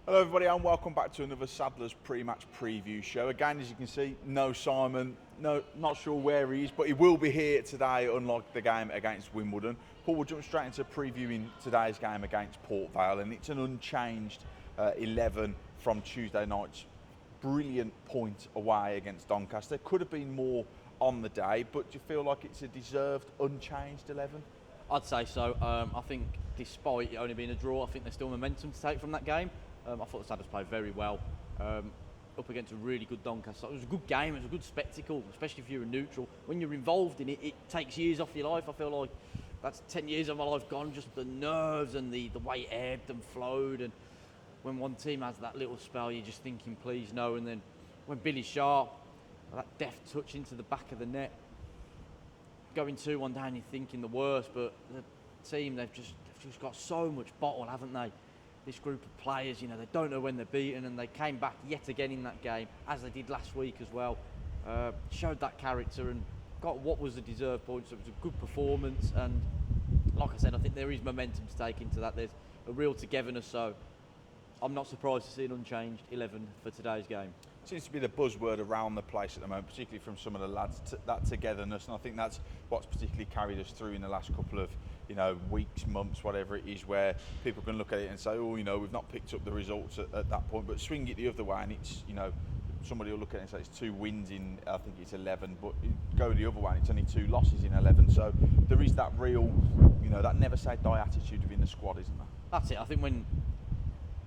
Hello everybody and welcome back to another Saddlers pre-match preview show. Again, as you can see, no Simon, not sure where he is, but he will be here today, unlike the game against Wimbledon. Paul, we'll jump straight into previewing today's game against Port Vale, and it's an unchanged 11 from Tuesday night's brilliant point away against Doncaster. There could have been more on the day, but do you feel like it's a deserved unchanged 11? I'd say so. I think despite it only being a draw, I think there's still momentum to take from that game. I thought the Saddlers played very well up against a really good Doncaster. It was a good game, it was a good spectacle, especially if you're a neutral. When you're involved in it, it takes years off your life. I feel like that's 10 years of my life gone, just the nerves and the way it ebbed and flowed. And when one team has that little spell, you're just thinking, please no. And then when Billy Sharp, that deft touch into the back of the net, going 2-1 down, you're thinking the worst. But the team, they've just got so much bottle, haven't they? This group of players, they don't know when they're beaten, and they came back yet again in that game, as they did last week as well. Showed that character and got what was the deserved points. So it was a good performance, and like I said, I think there is momentum to take into that. There's a real togetherness, so I'm not surprised to see an unchanged 11 for today's game. Seems to be the buzzword around the place at the moment, particularly from some of the lads, that togetherness, and I think that's what's particularly carried us through in the last couple of weeks, months, whatever it is, where people can look at it and say, oh, we've not picked up the results at that point, but swing it the other way and it's, somebody will look at it and say it's 2 wins in, I think it's 11, but go the other way and it's only 2 losses in 11, so there is that real, that never say die attitude within the squad, isn't there? That's it. I think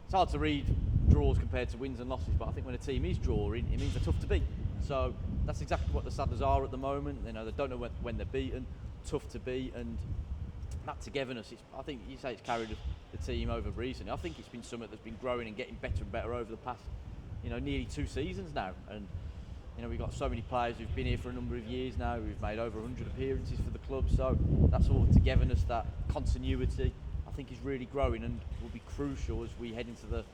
it's hard to read draws compared to wins and losses, but I think when a team is drawing, it means they're tough to beat. So that's exactly what the Saddlers are at the moment. They don't know when they're beaten, tough to beat, and that togetherness, I think you say it's carried the team over recently. I think it's been something that's been growing and getting better and better over the past, nearly 2 seasons now. And we've got so many players who've been here for a number of years now. We've made over 100 appearances for the club, so that sort of togetherness, that continuity, I think is really growing and will be crucial as we head into the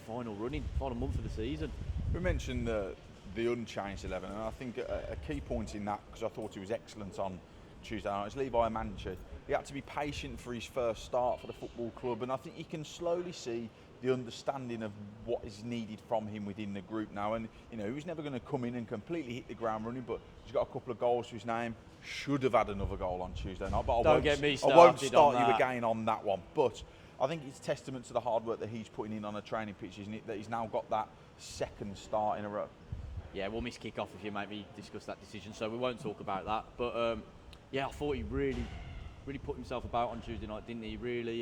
final month of the season. We mentioned the unchanged 11, and I think a key point in that, because I thought he was excellent on Tuesday night, is Levi Manard. He had to be patient for his first start for the football club, and I think you can slowly see the understanding of what is needed from him within the group now. And he was never going to come in and completely hit the ground running, but he's got a couple of goals to his name. Should have had another goal on Tuesday night, but Don't get me started. I won't start you again on that one. But I think it's testament to the hard work that he's putting in on a training pitch, isn't it? That he's now got that second start in a row. Yeah, we'll miss kick-off if you make me discuss that decision, so we won't talk about that. But I thought he really put himself about on Tuesday night, didn't he? He really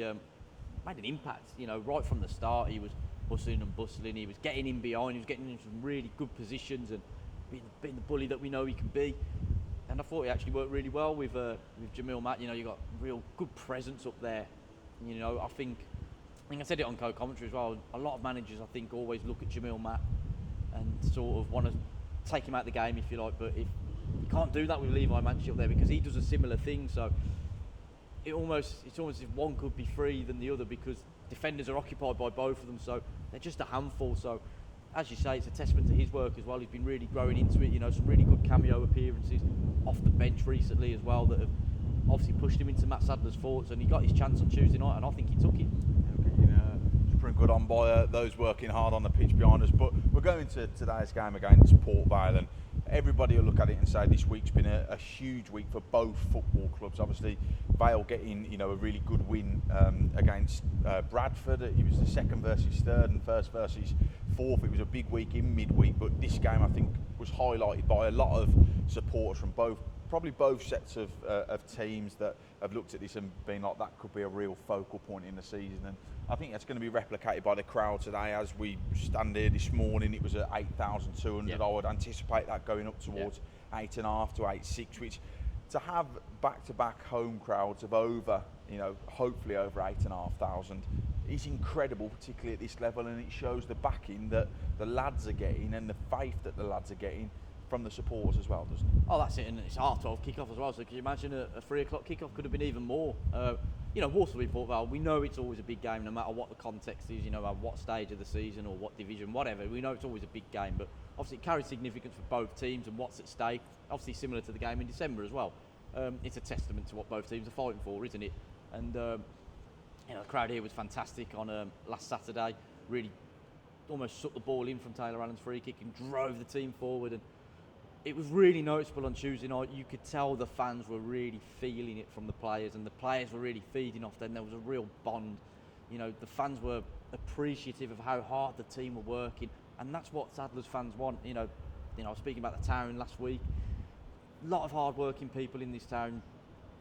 made an impact. Right from the start, he was hustling and bustling. He was getting in behind. He was getting in some really good positions and being the bully that we know he can be. And I thought he actually worked really well with Jamil Matt. You got real good presence up there. I think I said it on co-commentary as well. A lot of managers, I think, always look at Jamil Matt and sort of want to take him out of the game, if you like. But if you can't do that with Levi Manard up there, because he does a similar thing. So it's almost as if one could be free than the other, because defenders are occupied by both of them. So they're just a handful. So as you say, it's a testament to his work as well. He's been really growing into it. Some really good cameo appearances off the bench recently as well that have obviously pushed him into Matt Sadler's thoughts, and he got his chance on Tuesday night, and I think he took it. It's pretty good on by those working hard on the pitch behind us. But we're going to today's game against Port Vale, and everybody will look at it and say this week's been a huge week for both football clubs. Obviously, Vale getting a really good win against Bradford. It was the second versus third and first versus fourth. It was a big week in midweek, but this game I think was highlighted by a lot of supporters from probably both sets of teams that have looked at this and been like, that could be a real focal point in the season. And I think that's going to be replicated by the crowd today. As we stand here this morning, it was at 8,200. Yeah. I would anticipate that going up towards 8.5 to 8.6, which to have back-to-back home crowds of over, hopefully over 8,500 is incredible, particularly at this level, and it shows the backing that the lads are getting and the faith that the lads are getting from the supporters as well, doesn't it? Oh, that's it, and it's half 12 kick-off as well, so can you imagine a 3 o'clock kick-off could have been even more. Walsall v Port Vale, we know it's always a big game no matter what the context is, at what stage of the season or what division, whatever. We know it's always a big game, but obviously it carries significance for both teams and what's at stake. Obviously similar to the game in December as well. It's a testament to what both teams are fighting for, isn't it? And the crowd here was fantastic on last Saturday. really almost sucked the ball in from Taylor Allen's free kick and drove the team forward. And it was really noticeable on Tuesday night. You could tell the fans were really feeling it from the players, and the players were really feeding off them. There was a real bond. You know, the fans were appreciative of how hard the team were working, and that's what Sadler's fans want. You know, I was speaking about the town last week. A lot of hard-working people in this town.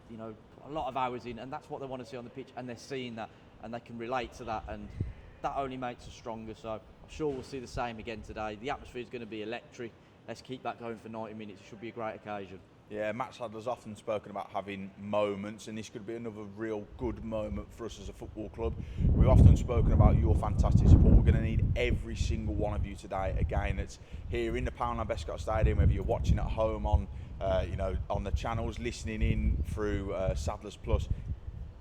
You know, a lot of hours in, and that's what they want to see on the pitch, and they're seeing that, and they can relate to that, and that only makes us stronger. So I'm sure we'll see the same again today. The atmosphere is going to be electric. Let's keep that going for 90 minutes. It should be a great occasion. Yeah, Matt Sadler's often spoken about having moments, and this could be another real good moment for us as a football club. We've often spoken about your fantastic support. We're going to need every single one of you today. Again, it's here in the Poundland Bescott Stadium, whether you're watching at home on, on the channels, listening in through Sadler's Plus.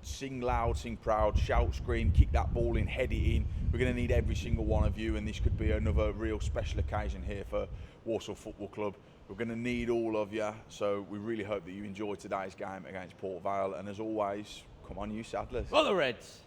Sing loud, sing proud, shout, scream, kick that ball in, head it in. We're going to need every single one of you, and this could be another real special occasion here for Walsall Football Club. We're going to need all of you, so we really hope that you enjoy today's game against Port Vale. And as always, come on you Sadlers. For the Reds!